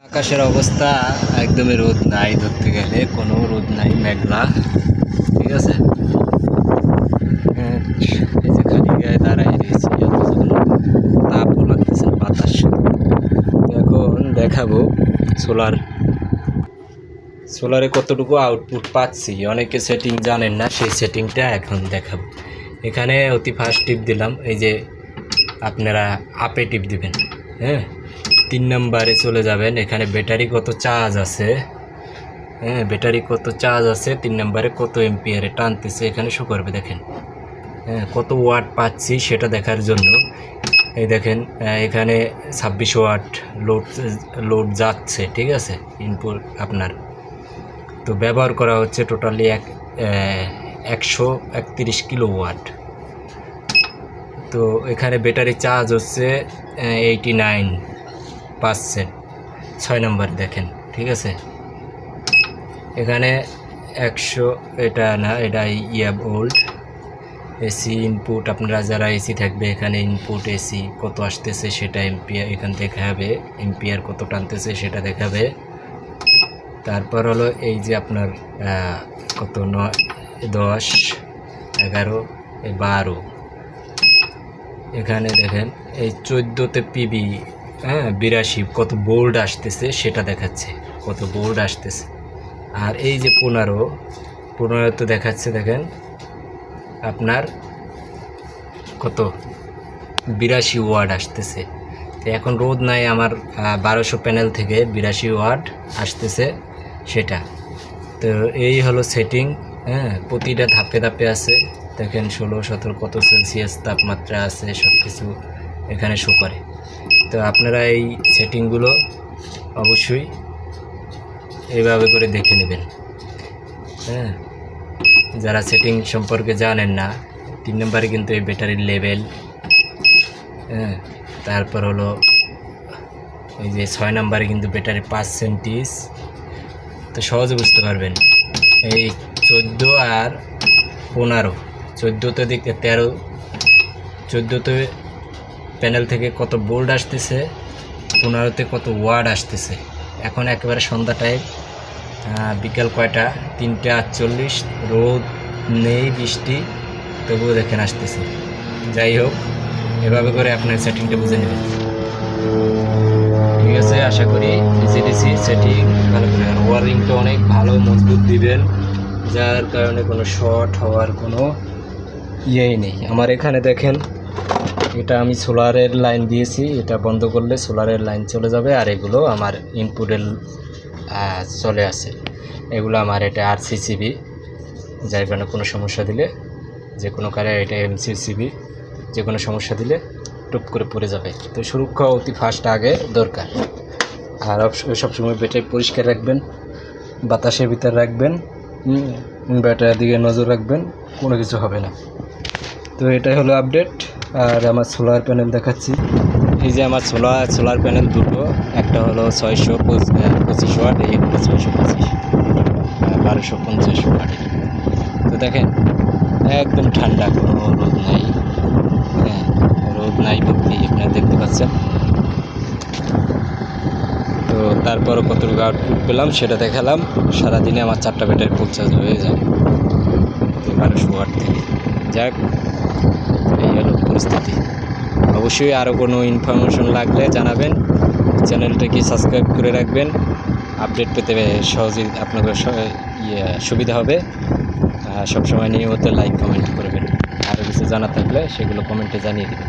আকাশের অবস্থা একদমই রোদ নাই, ধরতে গেলে কোনো রোদ নাই, মেঘলা। ঠিক আছে, এই যে খালি গায়ে দাঁড়াই রয়েছে, তাপও লাগতেছে, বাতাস। এখন দেখাবো সোলারে কতটুকু আউটপুট পাচ্ছি। অনেকে সেটিং জানেন না, সেই সেটিংটা এখন দেখাবো। এখানে অতি ফার্স্ট টিপ দিলাম, এই যে আপনারা আপে টিপ দিবেন। হ্যাঁ, 3 নম্বরে চলে যাবেন। এখানে ব্যাটারি কত চার্জ আছে, ব্যাটারি কত চার্জ আছে, 3 নম্বরে কত এম্পিয়ারে টানতেছে এখানে শো করবে। দেখেন, কত ওয়াট পাচ্ছি সেটা দেখার জন্য এই দেখেন, এখানে 26 ওয়াট লোড যাচ্ছে। ঠিক আছে, ইনপুট আপনার তো ব্যবহার করা হচ্ছে টোটালি 131 কিলো ওয়াট। তো এখানে ব্যাটারি চার্জ হচ্ছে 89%, 6 নম্বর দেখেন। ঠিক আছে, এখানে 100, এটা না, এটা ভোল্ট। এসি ইনপুট, আপনারা যারা এসি থাকবে এখানে ইনপুট এসি কত আসতেছে সেটা এম্পিয়ার এখান থেকে দেখাবে, এম্পিয়ার কত টানতেছে সেটা দেখাবে। তারপর হলো এই যে আপনার কত 9, 10, 11, 12, এখানে দেখেন এই 14তে পিবি 82 কত বোল্ড আসতেছে সেটা দেখাচ্ছে, কত বোল্ড আসতেছে। আর এই যে 15তে দেখাচ্ছে, দেখেন আপনার কত 82 ওয়াট আসতেছে। তো এখন রোদ নাই, আমার 1200 প্যানেল থেকে 82 ওয়াট আসতেছে সেটা। তো এই হলো সেটিং। প্রতিটা ধাপে ধাপে আছে। দেখেন 16, 17 কত সেলসিয়াস তাপমাত্রা আছে, সব কিছু এখানে শো করে। তো আপনারা এই সেটিংগুলো অবশ্যই এইভাবে করে দেখে নেবেন। যারা সেটিং সম্পর্কে জানেন না, 3 নম্বরে কিন্তু এই ব্যাটারির লেভেল, তারপর হলো এই যে 6 নম্বরে কিন্তু ব্যাটারির পার্সেন্টেজ। তো সহজে বুঝতে পারবেন। এই 14 আর 15, 14তে দিকে 13, 14তে প্যানেল থেকে কত বোল্ড আসতেছে, 15তে কত ওয়াট আসতেছে। এখন একেবারে সন্ধ্যা টাইম, বিকাল কয়টা, 3:48, রোদ নেই, বৃষ্টি, তবুও দেখেন আসতেছে। যাই হোক, এভাবে করে আপনার সেটিংটা বুঝে নেবেন। ঠিক আছে, আশা করি ডিসি সেটিং ভালো করে। আর ওয়ারিংটা অনেক ভালো মজবুত দিবেন, যার কারণে কোনো শর্ট হওয়ার কোনো ইয়েই নেই। আমার এখানে দেখেন, এটা আমি সোলারের লাইন দিয়েছি, এটা বন্ধ করলে সোলারের লাইন চলে যাবে। আর এগুলো আমার ইনপুটের চলে আসে, এগুলো আমার এটা আরসিসিবি, যার কারণে কোনো সমস্যা দিলে, যে কোনো কারে, এটা এমসিসিবি, যে কোনো সমস্যা দিলে টুপ করে পড়ে যাবে। তো সুরক্ষা অতি ফার্স্ট আগে দরকার। আর সবসময় ব্যাটারি পরিষ্কার রাখবেন, বাতাসের ভিতর রাখবেন, ব্যাটারির দিকে নজর রাখবেন, কোনো কিছু হবে না। তো এটাই হলো আপডেট। আর আমার সোলার প্যানেল দেখাচ্ছি। এই যে আমার সোলার প্যানেল দুটো, একটা হলো 625 ওয়াট, এই একটা 625, 1250 ওয়াটের। তো দেখেন একদম ঠান্ডা, কোনো রোদ নাই। রোদ নাই বলতেই আপনারা দেখতে পাচ্ছেন। তো তারপরও কতটুকু আউটপুট পেলাম সেটা দেখালাম। সারাদিনে আমার 4টা ব্যাটারি ফুল চার্জ হয়ে যায় 1200 ওয়াট থেকে। যাক, এই হলো পরিস্থিতি। অবশ্যই আরও কোনো ইনফরমেশন লাগলে জানাবেন, চ্যানেলটাকে সাবস্ক্রাইব করে রাখবেন, আপডেট পেতে সহজেই আপনাদের সুবিধা হবে। সবসময় নিয়মিত লাইক কমেন্ট করবেন। আরও কিছু জানা থাকলে সেগুলো কমেন্টে জানিয়ে দেবেন।